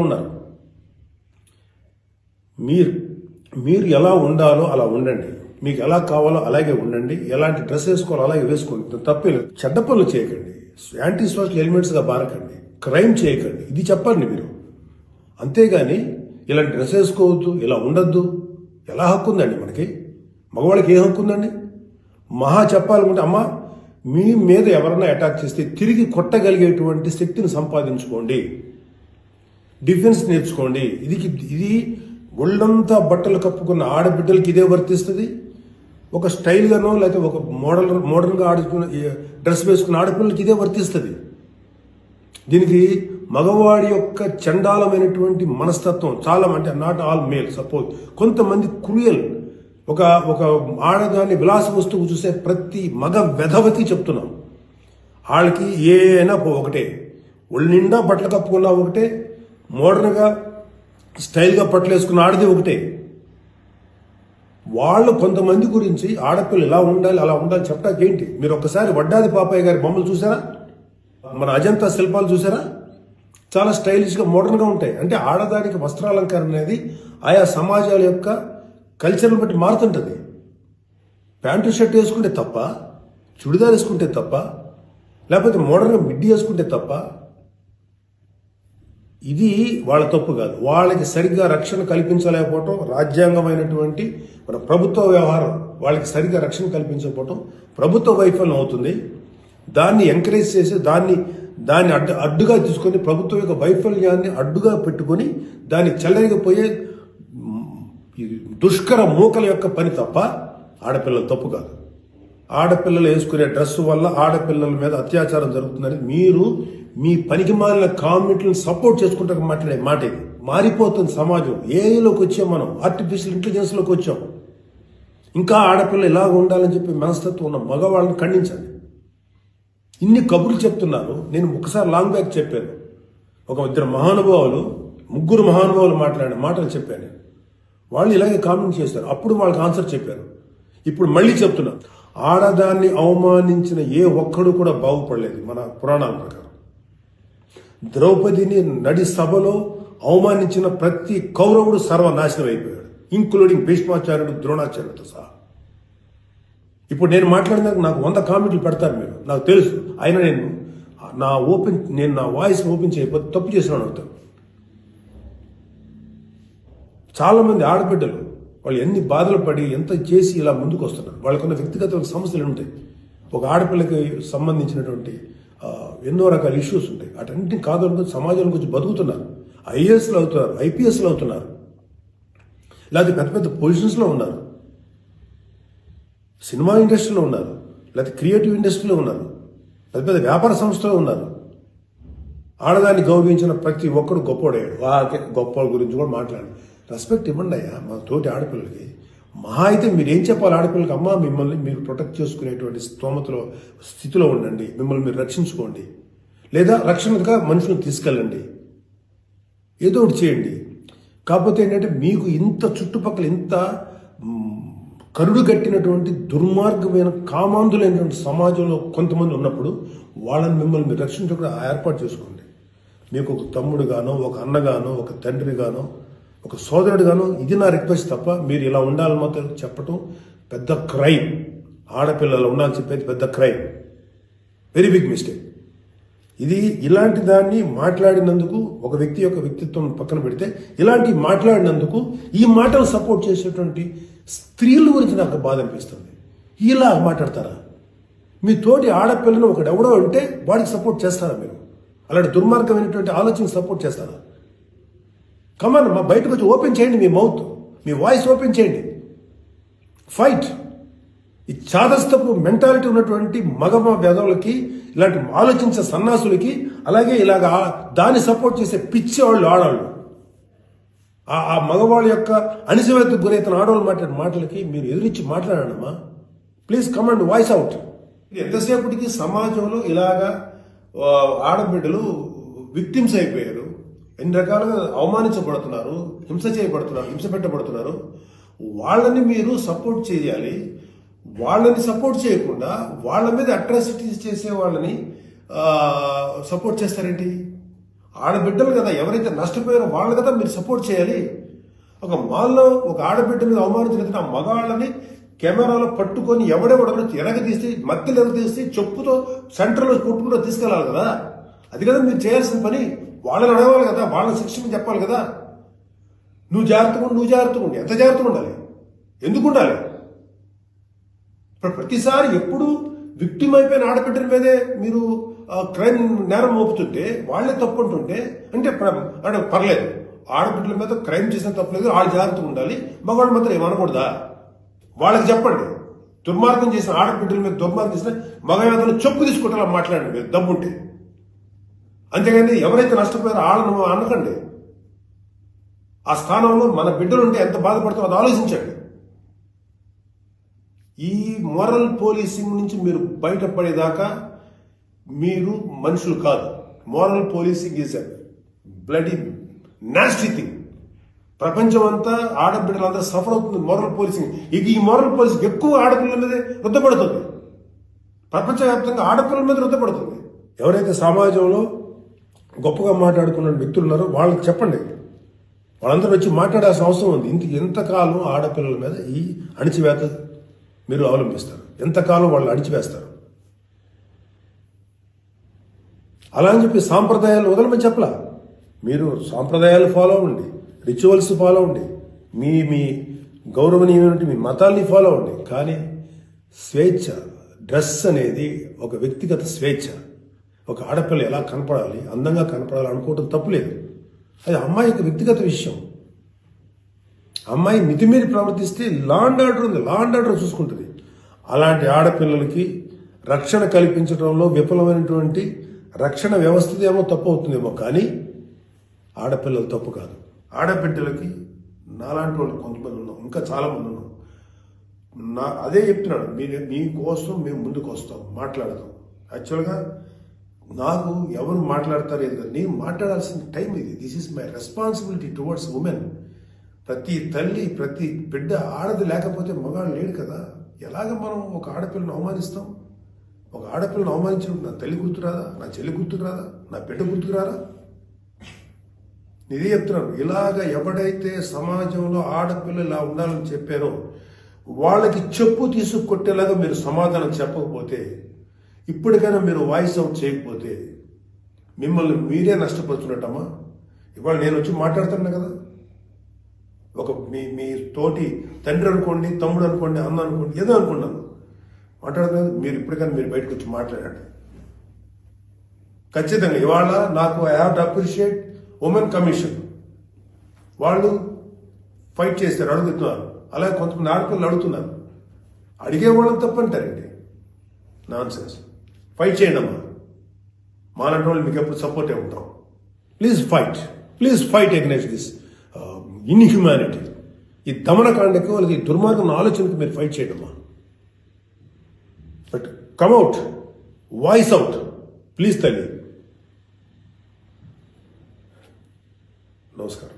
ఉన్నారు. మీరు ఎలా ఉండాలో అలా ఉండండి, మీకు ఎలా కావాలో అలాగే ఉండండి, ఎలాంటి డ్రెస్ వేసుకోవాలో అలాగే వేసుకోండి, తప్పలేదు. చెడ్డ పనులు చేయకండి, యాంటీ సోషల్ ఎలిమెంట్స్గా బారకండి, క్రైమ్ చేయకండి, ఇది చెప్పండి మీరు. అంతేగాని ఇలాంటి డ్రెస్ వేసుకోవద్దు, ఇలా ఉండొద్దు, ఎలా హక్కు ఉందండి మనకి? మగవాళ్ళకి ఏ హక్కు ఉందండి? మహా చెప్పాలనుకుంటే అమ్మ మీ మీద ఎవరన్నా అటాక్ చేస్తే తిరిగి కొట్టగలిగేటువంటి శక్తిని సంపాదించుకోండి, డిఫెన్స్ నేర్చుకోండి. ఇది ఒళ్ళంతా బట్టలు కప్పుకున్న ఆడబిడ్డలకి ఇదే వర్తిస్తుంది. ఒక స్టైల్గానో లేకపోతే ఒక మోడర్న్గా ఆడుకున్న డ్రెస్ వేసుకున్న ఆడపిల్లలకి ఇదే వర్తిస్తుంది. దీనికి మగవాడి యొక్క చండాలమైనటువంటి మనస్తత్వం చాలా, అంటే నాట్ ఆల్ మేల్, సపోజ్ కొంతమంది క్రూయల్, ఒక ఆడదాన్ని విలాస వస్తువు చూసే ప్రతి మగ వెధవతి చెప్తున్నాం, వాళ్ళకి ఏనా ఒకటే, ఒళ్ళు నిండా బట్టలు కప్పుకున్నా ఒకటే, మోడర్న్గా స్టైల్గా బట్టలు వేసుకున్న ఆడది ఒకటే. వాళ్ళు కొంతమంది గురించి ఆడపిల్లలు ఇలా ఉండాలి అలా ఉండాలి చెప్పడానికి ఏంటి? మీరు ఒక్కసారి వడ్డాది పాపయ్య గారి బొమ్మలు చూసారా? మన అజంతా శిల్పాలు చూసారా? చాలా స్టైలిష్గా మోడర్న్గా ఉంటాయి. అంటే ఆడదానికి వస్త్రాలంకరణ అనేది ఆయా సమాజాల యొక్క కల్చర్ని బట్టి మారుతుంటుంది. ప్యాంటు షర్ట్ వేసుకుంటే తప్ప, చుడిదార్ వేసుకుంటే తప్ప, లేకపోతే మోడర్న్గా మిడ్డీ వేసుకుంటే తప్ప, ఇది వాళ్ళ తప్పు కాదు. వాళ్ళకి సరిగ్గా రక్షణ కల్పించలేకపోవటం, రాజ్యాంగమైనటువంటి మన ప్రభుత్వ వ్యవహారం వాళ్ళకి సరిగ్గా రక్షణ కల్పించకపోవటం ప్రభుత్వ వైఫల్యం అవుతుంది. దాన్ని ఎంకరేజ్ చేసి దాన్ని అడ్డుగా తీసుకొని, ప్రభుత్వం యొక్క వైఫల్యాన్ని అడ్డుగా పెట్టుకొని దాన్ని చెల్లరిగిపోయే దుష్కర మూకల యొక్క పని తప్ప ఆడపిల్లల తప్పు కాదు. ఆడపిల్లలు వేసుకునే డ్రెస్సు వల్ల ఆడపిల్లల మీద అత్యాచారం జరుగుతుందని మీరు మీ పనికి మాలిన కామెంట్లను సపోర్ట్ చేసుకుంటారు మాట్లాడే మాట ఇది. మారిపోతుంది సమాజం. ఏఐలోకి వచ్చాం మనం, ఆర్టిఫిషియల్ ఇంటెలిజెన్స్లోకి వచ్చాం. ఇంకా ఆడపిల్ల ఇలాగ ఉండాలని చెప్పి మనస్తత్వం ఉన్న మగవాళ్ళని ఖండించండి. ఇన్ని కబుర్లు చెప్తున్నారు. నేను ఒకసారి లాంగ్ బ్యాక్ చెప్పాను, ముగ్గురు మహానుభావులు మాట్లాడిన మాటలు చెప్పాను. వాళ్ళు ఇలాగే కామెంట్ చేశారు, అప్పుడు వాళ్ళకి ఆన్సర్ చెప్పారు. ఇప్పుడు మళ్ళీ చెప్తున్నారు, ఆడదాన్ని అవమానించిన ఏ ఒక్కడు కూడా బాగుపడలేదు. మన పురాణాల ప్రకారం ద్రౌపదిని నడి సభలో అవమానించిన ప్రతి కౌరవుడు సర్వనాశనం అయిపోయాడు, ఇంక్లూడింగ్ భీష్మాచార్యుడు, ద్రోణాచార్యుడితో సహా. ఇప్పుడు నేను మాట్లాడినాక నాకు 100 కామెంట్లు పెడతారు మీరు, నాకు తెలుసు. అయినా నేను నా వాయిస్ ఓపెన్ చేయకపోతే తప్పు చేసినాను అవుతాను. చాలా మంది ఆడబిడ్డలు వాళ్ళు ఎన్ని బాధలు పడి ఎంత చేసి ఇలా ముందుకు వస్తున్నారు. వాళ్ళకున్న వ్యక్తిగత సమస్యలు ఉంటాయి. ఒక ఆడపిల్లకి సంబంధించినటువంటి ఎన్నో రకాల ఇష్యూస్ ఉంటాయి. అటన్నింటినీ కాదనుకుని సమాజంలో కొంచెం బతుకుతున్నారు. ఐఏఎస్లు అవుతున్నారు, ఐపీఎస్లు అవుతున్నారు, లేకపోతే పెద్ద పెద్ద పొజిషన్స్లో ఉన్నారు, సినిమా ఇండస్ట్రీలో ఉన్నారు, లేకపోతే క్రియేటివ్ ఇండస్ట్రీలో ఉన్నారు, పెద్ద పెద్ద వ్యాపార సంస్థలో ఉన్నారు. ఆడదాన్ని గౌరవించిన ప్రతి ఒక్కడు గొప్పోడయ్యాడు. గొప్ప గురించి కూడా మాట్లాడు, రెస్పెక్ట్ ఇవ్వండి అయ్యా మా తోటి ఆడపిల్లలకి. మహా అయితే మీరేం చెప్పాలి ఆడపిల్లలకి? అమ్మ మిమ్మల్ని మీరు ప్రొటెక్ట్ చేసుకునేటువంటి స్థితిలో ఉండండి, మిమ్మల్ని మీరు రక్షించుకోండి, లేదా రక్షణగా మనుషులను తీసుకెళ్ళండి, ఏదో ఒకటి చేయండి. కాకపోతే ఏంటంటే మీకు ఇంత చుట్టుపక్కల ఇంత కరుడు కట్టినటువంటి దుర్మార్గమైన కామాంధులైనటువంటి సమాజంలో కొంతమంది ఉన్నప్పుడు వాళ్ళని మిమ్మల్ని మీరు రక్షించకుండా ఏర్పాటు చేసుకోండి. మీకు ఒక తమ్ముడుగానో, ఒక అన్నగానో, ఒక తండ్రిగానో, ఒక సోదరుడుగానో ఇది నా రిక్వెస్ట్ తప్ప మీరు ఇలా ఉండాలని మాత్రం చెప్పటం పెద్ద క్రైమ్. ఆడపిల్లలు ఉండాలని చెప్పేది పెద్ద క్రైమ్, వెరీ బిగ్ మిస్టేక్. ఇలాంటి దాన్ని మాట్లాడినందుకు, ఒక వ్యక్తి యొక్క వ్యక్తిత్వం పక్కన పెడితే ఇలాంటి మాట్లాడినందుకు ఈ మాటలు సపోర్ట్ చేసేటువంటి స్త్రీల గురించి నాకు బాధ అనిపిస్తుంది. ఇలా మాట్లాడతారా? మీ తోటి ఆడపిల్లను ఒకడెవడో అంటే వాడికి సపోర్ట్ చేస్తారా మీరు? అలాంటి దుర్మార్గమైనటువంటి ఆలోచన సపోర్ట్ చేస్తారా? కమాన్, బయటకు వచ్చి ఓపెన్ చేయండి మీ మౌత్, మీ వాయిస్ ఓపెన్ చేయండి, ఫైట్. ఈ చాదస్తపు మెంటాలిటీ ఉన్నటువంటి మగ వెధవులకి, ఇలాంటి ఆలోచించే సన్నాసులకి, అలాగే ఇలాగ దాన్ని సపోర్ట్ చేసే పిచ్చి వాళ్ళు ఆడవాళ్ళు, ఆ మగవాళ్ళ యొక్క అణిచివేతకు గురైతున్న ఆడవాళ్ళు మాట్లాడే మాటలకి మీరు ఎదురించి మాట్లాడమ్మా. Please command voice out. ఎంతసేపటికి సమాజంలో ఇలాగా ఆడబిడ్డలు విక్టిమ్స్ అయిపోయారు, ఎన్ని రకాలుగా అవమానించబడుతున్నారు, హింస పెట్టబడుతున్నారు. వాళ్ళని మీరు సపోర్ట్ చేయాలి. వాళ్ళని సపోర్ట్ చేయకుండా వాళ్ళ మీద అట్రాసిటీస్ చేసే వాళ్ళని సపోర్ట్ చేస్తారేంటి? ఆడబిడ్డలు కదా, ఎవరైతే నష్టపోయారో వాళ్ళు కదా మీరు సపోర్ట్ చేయాలి. ఒక మాల్లో ఒక ఆడబిడ్డని అవమానించినట్టు ఆ మగాళ్ళని కెమెరాలో పట్టుకొని ఎవడెవడో ఎరగదీసి మధ్యలో ఎరగదీసి చెప్పుతో సెంటర్లో కొట్టుకుంటూ తీసుకెళ్ళాలి కదా. అది కదా మీరు చేయాల్సిన పని. వాళ్ళని అడగాలి కదా, వాళ్ళని శిక్షణ చెప్పాలి కదా. నువ్వు జాగ్రత్తగా ఉండి ఎంత జాగ్రత్తగా ఉండాలి, ఎందుకు ఉండాలి? ఇప్పుడు ప్రతిసారి ఎప్పుడు విక్టిమ్ అయిపోయిన ఆడబిడ్డల మీదే మీరు క్రైమ్ నేరం మోపుతుంటే, వాళ్లే తప్పు అంటుంటే అంటే పర్లేదు, ఆడబిడ్డల మీద క్రైమ్ చేసిన తప్పలేదు, వాళ్ళు జాగ్రత్తగా ఉండాలి, మగవాళ్ళు మాత్రం ఏమనకూడదా? వాళ్ళకి చెప్పండి. దుర్మార్గం చేసిన ఆడబిడ్డల మీద దుర్మార్గం చేసిన మగవాళ్ళని చెప్పు తీసుకుంటారా మాట్లాడండి మీరు దమ్ముంటే. అంతేగాని ఎవరైతే నష్టపోయారో వాళ్ళను అనకండి. ఆ స్థానంలో మన బిడ్డలు ఉంటే ఎంత బాధపడతారో అది ఆలోచించండి. ఈ మోరల్ పోలీసింగ్ నుంచి మీరు బయటపడేదాకా మీరు మనుషులు కాదు. Moral policing is a bloody nasty thing. ప్రపంచం అంతా ఆడబిడ్డలంతా సఫర్ అవుతుంది మోరల్ పోలీసింగ్. ఈ మోరల్ పోలీసింగ్ ఎక్కువ ఆడపిల్లల మీద రుద్దపడుతుంది. ప్రపంచవ్యాప్తంగా ఆడపిల్లల మీద రుద్దపడుతుంది. ఎవరైతే సమాజంలో గొప్పగా మాట్లాడుకున్న వ్యక్తులు ఉన్నారో వాళ్ళకి చెప్పండి. వాళ్ళందరూ వచ్చి మాట్లాడాల్సిన అవసరం ఉంది. ఎంతకాలం ఆడపిల్లల మీద ఈ అణిచివేత మీరు అవలంబిస్తారు? ఎంతకాలం వాళ్ళు అణిచివేస్తారు? అలా అని చెప్పి సాంప్రదాయాలు వదలమని చెప్పలా. మీరు సాంప్రదాయాలు ఫాలో అవ్వండి, రిచువల్స్ ఫాలో అవ్వండి, మీ గౌరవనీయమైన మీ మతాల్ని ఫాలో అవ్వండి. కానీ స్వేచ్ఛ, డ్రెస్ అనేది ఒక వ్యక్తిగత స్వేచ్ఛ. ఒక ఆడపిల్ల ఎలా కనపడాలి, అందంగా కనపడాలి అనుకోవటం తప్పులేదు. అది అమ్మాయి యొక్క వ్యక్తిగత విషయం. అమ్మాయి మితిమీరి ప్రవర్తిస్తే లా అండ్ ఆర్డర్ ఉంది, లా అండ్ ఆర్డర్ చూసుకుంటుంది. అలాంటి ఆడపిల్లలకి రక్షణ కల్పించడంలో విఫలమైనటువంటి రక్షణ వ్యవస్థ ఏమో తప్పు అవుతుందేమో, కానీ ఆడపిల్లలు తప్పు కాదు. ఆడబిడ్డలకి నాలాంటి వాళ్ళు కొంతమంది ఉన్నాం, ఇంకా చాలా మంది ఉన్నాం. అదే చెప్తున్నాడు, మీకోసం మేము ముందుకు వస్తాం, మాట్లాడతాం. యాక్చువల్గా నాకు ఎవరు మాట్లాడతారు ఏదో, నేను మాట్లాడాల్సిన టైం ఇది. This is my responsibility towards women. ప్రతి తల్లి, ప్రతి బిడ్డ ఆడది లేకపోతే మగాడు లేడు కదా. ఎలాగ మనం ఒక ఆడపిల్లను అవమానిస్తాం? ఒక ఆడపిల్లను అవమానించినప్పుడు నా తల్లి గుర్తురాదా, నా చెల్లి గుర్తుకురాదా, నా బిడ్డ గుర్తుకురారా? ఇదే చెప్తున్నాను. ఇలాగ ఎవడైతే సమాజంలో ఆడపిల్లలు ఇలా ఉండాలని చెప్పారో వాళ్ళకి చెప్పు తీసుకొట్టేలాగా మీరు సమాధానం చెప్పకపోతే, ఇప్పటికైనా మీరు వాయిస్ అవుట్ చేయకపోతే మిమ్మల్ని మీరే నష్టపరుచున్నట్టమ్మా. ఇవాళ నేను వచ్చి మాట్లాడుతున్నా కదా, ఒక మీ తోటి తండ్రి అనుకోండి, తమ్ముడు అనుకోండి, అన్న అనుకోండి, ఏదో అనుకున్నాను మాట్లాడుతున్నాను. మీరు ఇప్పటికైనా మీరు బయటకు వచ్చి మాట్లాడండి. ఖచ్చితంగా ఇవాళ నాకు I have to appreciate women commission. వాళ్ళు ఫైట్ చేస్తారు, అడుగుతున్నారు. అలాగే కొంతమంది ఆడపిల్లలు అడుగుతున్నారు. అడిగే వాళ్ళని తప్పంటారండి, నాన్ సెన్స్. ఫైట్ చేయండి అమ్మా, మాలాంటి వాళ్ళు మీకు ఎప్పుడు సపోర్టే ఉంటాం. Please fight against this inhumanity. ఈ దమనకాండకు వాళ్ళకి దుర్మార్గం ఆలోచనకు మీరు ఫైట్ చేయండి అమ్మా. But come out, voice out please తల్లి. నమస్కారం.